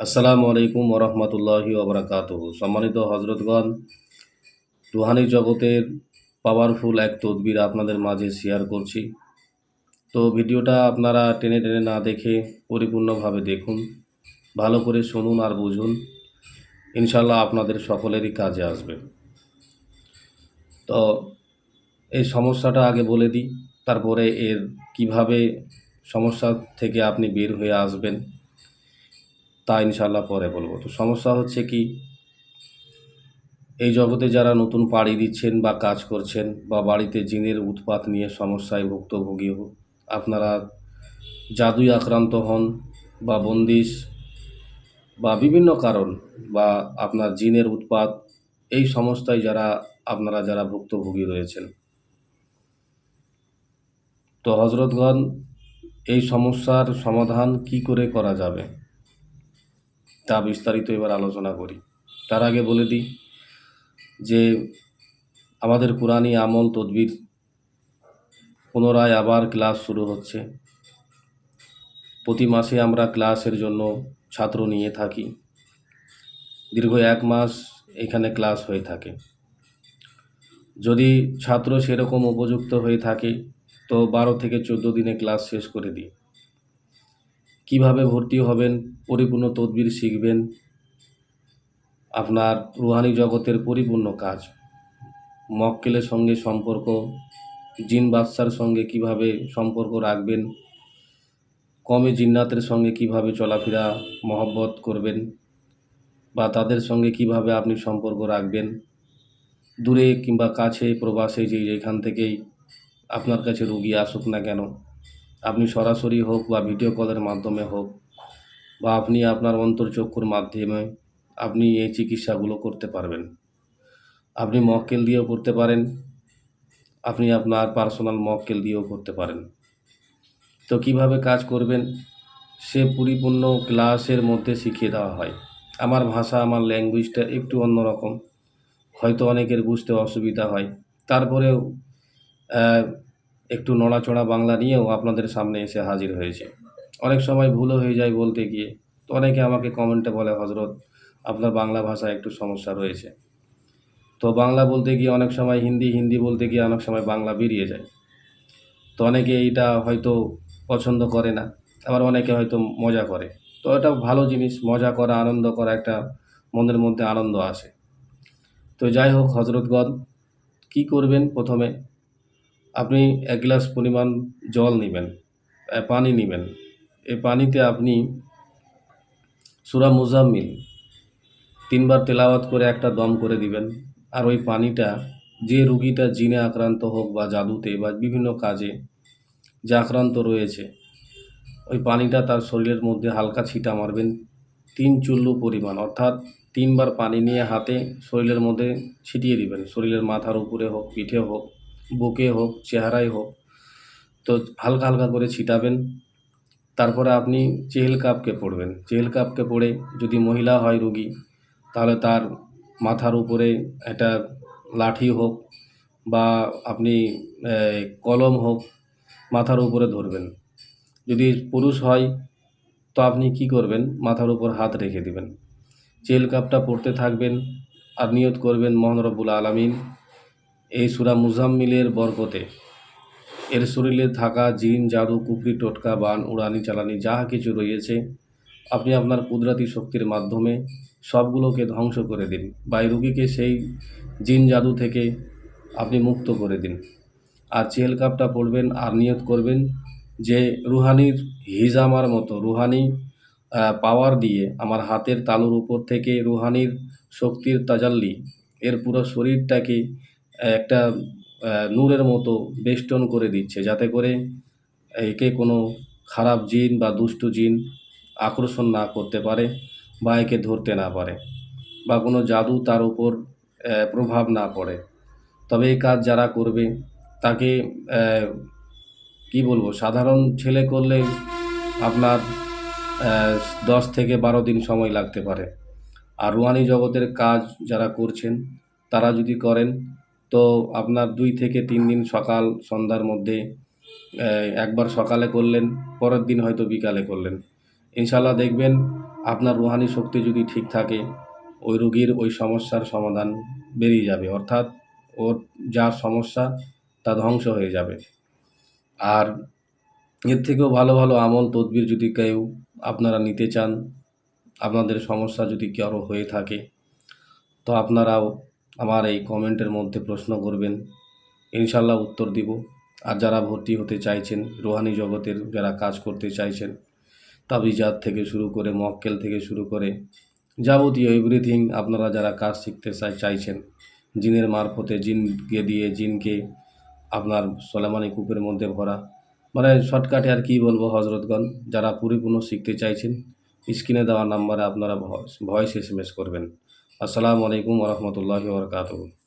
আসসালামু আলাইকুম ওরহমতুল্লাহি ওবরাকাতুহু। সম্মানিত হজরতগণ, রুহানি জগতের পাওয়ারফুল এক তদবির আপনাদের মাঝে শেয়ার করছি। তো ভিডিওটা আপনারা টেনে টেনে না দেখে পরিপূর্ণভাবে দেখুন, ভালো করে শুনুন আর বুঝুন। ইনশাল্লাহ আপনাদের সকলেরই কাজে আসবে। তো এই সমস্যাটা আগে বলে দিই, তারপরে এর কিভাবে সমস্যা থেকে আপনি বের হয়ে আসবেন তা ইনশাল্লাহ পরে বলবো। তো সমস্যা হচ্ছে কি, এই জগতে যারা নতুন পাড়ি দিচ্ছেন বা কাজ করছেন বা বাড়িতে জিনের উৎপাত নিয়ে সমস্যায় ভুক্তভোগী আপনারা জাদুই আক্রান্ত হন বা বন্দিশ বা বিভিন্ন কারণ বা আপনার জিনের উৎপাত, এই সমস্যায় আপনারা যারা ভুক্তভোগী রয়েছেন, তো হজরতগণ, এই সমস্যার সমাধান কি করে করা যাবে তা বিস্তারিত এবার আলোচনা করি। তার আগে বলে দিই যে আমাদের কুরআনি আমল তদবির পুনরায় আবার ক্লাস শুরু হচ্ছে। প্রতি মাসে আমরা ক্লাসের জন্য ছাত্র নিয়ে থাকি। দীর্ঘ 1 মাস এখানে ক্লাস হয়ে থাকে। যদি ছাত্র সেরকম উপযুক্ত হয়ে থাকে তো 12 থেকে 14 দিনে ক্লাস শেষ করে দিই। কিভাবে ভর্তি হবেন, পরিপূর্ণ তদবির শিখবেন, আপনার রুহানি জগতের পরিপূর্ণ কাজ, মক্কেলের সঙ্গে সম্পর্ক, জিন বাদশার সঙ্গে কিভাবে সম্পর্ক রাখবেন, কমে জিন্নাতের সঙ্গে কিভাবে চলাফেরা মহব্বত করবেন বা তাদের সঙ্গে কিভাবে আপনি সম্পর্ক রাখবেন, দূরে কিংবা কাছে প্রবাসে যেখান থেকেই আপনার কাছে রুগী আসুক না কেন, আপনি সরাসরি হোক বা ভিডিও কলের মাধ্যমে হোক বা আপনি আপনার অন্তর্চক্ষুর মাধ্যমে আপনি এই চিকিৎসাগুলো করতে পারবেন। আপনি মক্কেল দিয়েও করতে পারেন, আপনি আপনার পার্সোনাল মক্কেল দিয়েও করতে পারেন। তো কিভাবে কাজ করবেন সে পরিপূর্ণ ক্লাসের মধ্যে শিখিয়ে দেওয়া হয়। আমার ভাষা, আমার ল্যাঙ্গুয়েজটা একটু অন্যরকম, হয়তো অনেকের বুঝতে অসুবিধা হয়। তারপরেও একটু নড়াচড়া বাংলা নিয়েও আপনাদের সামনে এসে হাজির হয়েছে। অনেক সময় ভুলও হয়ে যায় বলতে গিয়ে। তো অনেকে আমাকে কমেন্টে বলে, হজরত আপনার বাংলা ভাষায় একটু সমস্যা রয়েছে। তো বাংলা বলতে গিয়ে অনেক সময় হিন্দি, হিন্দি বলতে গিয়ে অনেক সময় বাংলা বেরিয়ে যায়। তো অনেকে এইটা হয়তো পছন্দ করে না, আবার অনেকে হয়তো মজা করে। তো এটা ভালো জিনিস, মজা করা, আনন্দ করা, একটা মনের মধ্যে আনন্দ আসে। তো যাই হোক হজরতগণ, কী করবেন, প্রথমে আপনি 1 গ্লাস পরিমাণ জল নেবেন, পানি নেবেন। এই পানিতে আপনি সূরা মুজাম্মিল 3 বার তেলাওয়াত করে একটা দম করে দিবেন। আর ওই পানিটা, যে রুগীটা জিনে আক্রান্ত হোক বা জাদুতে বা বিভিন্ন কাজে যে আক্রান্ত রয়েছে, ওই পানিটা তার শরীরের মধ্যে হালকা ছিটা মারবেন 3 চুল্লু পরিমাণ, অর্থাৎ 3 বার পানি নিয়ে হাতে শরীরের মধ্যে ছিটিয়ে দিবেন। শরীরের মাথার উপরে হোক, পিঠে হোক, বুকে হোক, চেহারায় হোক, তো হালকা হালকা করে ছিটাবেন। তারপরে আপনি চেহেলকাপকে পড়বেন। চেহেলকাপকে পড়ে, যদি মহিলা হয় রোগী, তাহলে তার মাথার উপরে একটা লাঠি হোক বা আপনি কলম হোক, মাথার উপরে ধরবেন। যদি পুরুষ হয় তো আপনি কি করবেন, মাথার উপর হাত রেখে দিবেন, চেহেলকাপটা পড়তে থাকবেন আর নিয়ত করবেন, মহান রব্বুল আলামিন এই সূরা মুজাম্মিলের বরকতে এর শরীরে থাকা জিন, জাদু, কুফরি, টোটকা, বান, উড়ানি, চালানি যা কিছু রয়েছে, আপনি আপনার কুদরতি শক্তির মাধ্যমে সবগুলোকে ধ্বংস করে দিন বা এই রুগীকে সেই জিন জাদু থেকে আপনি মুক্ত করে দিন। আর চেহেলকাপটা পড়বেন আর নিয়ত করবেন যে রুহানির হিজামার মতো রুহানি পাওয়ার দিয়ে আমার হাতের তালুর উপর থেকে রুহানির শক্তির তাজাল্লি এর পুরো শরীরটাকে একটা নূরের মতো বেষ্টন করে দিচ্ছে, যাতে করে একে কোনো খারাপ জিন বা দুষ্টু জিন আকর্ষণ না করতে পারে বা একে ধরতে না পারে বা কোনো জাদু তার উপর প্রভাব না পড়ে। তবে এই কাজ যারা করবে তাকে কি বলবো, সাধারণ ছেলে করলে আপনার 10 থেকে 12 দিন সময় লাগতে পারে। আর রুহানি জগতের কাজ যারা করছেন তারা যদি করেন তো আপনার 2 থেকে 3 দিন সকাল সন্ধ্যার মধ্যে, একবার সকালে করলেন, পরের দিন হয়তো বিকালে করলেন, ইনশাল্লাহ দেখবেন আপনার রুহানি শক্তি যদি ঠিক থাকে, ওই রোগীর ওই সমস্যার সমাধান বেরিয়ে যাবে, অর্থাৎ ওর যা সমস্যা তা ধ্বংস হয়ে যাবে। আর এর থেকেও ভালো ভালো আমল তদবির যদি কেউ আপনারা নিতে চান, আপনাদের সমস্যা যদি কারো হয়ে থাকে, তো আপনারাও আমার এই কমেন্টের মধ্যে প্রশ্ন করবেন, ইনশাল্লাহ উত্তর দিব। আর যারা ভর্তি হতে চাইছেন, রুহানি জগতের যারা কাজ করতে চাইছেন, তাবিজাত থেকে শুরু করে মক্কেল থেকে শুরু করে যাবতীয় এভরিথিং, আপনারা যারা কাজ শিখতে চাইছেন, জিনের মারফতে, জিনকে দিয়ে, জিনকে আপনার সোলেমানি কূপের মধ্যে ভরা, মানে শর্টকাটে আর কি বলবো হজরতগণ, যারা পরিপূর্ণ শিখতে চাইছেন, স্ক্রিনে দেওয়া নাম্বারে আপনারা ভয়েস SMS করবেন। আসসালামু আলাইকুম ওরহমতুল্লাহি ওবরাকাতুহু।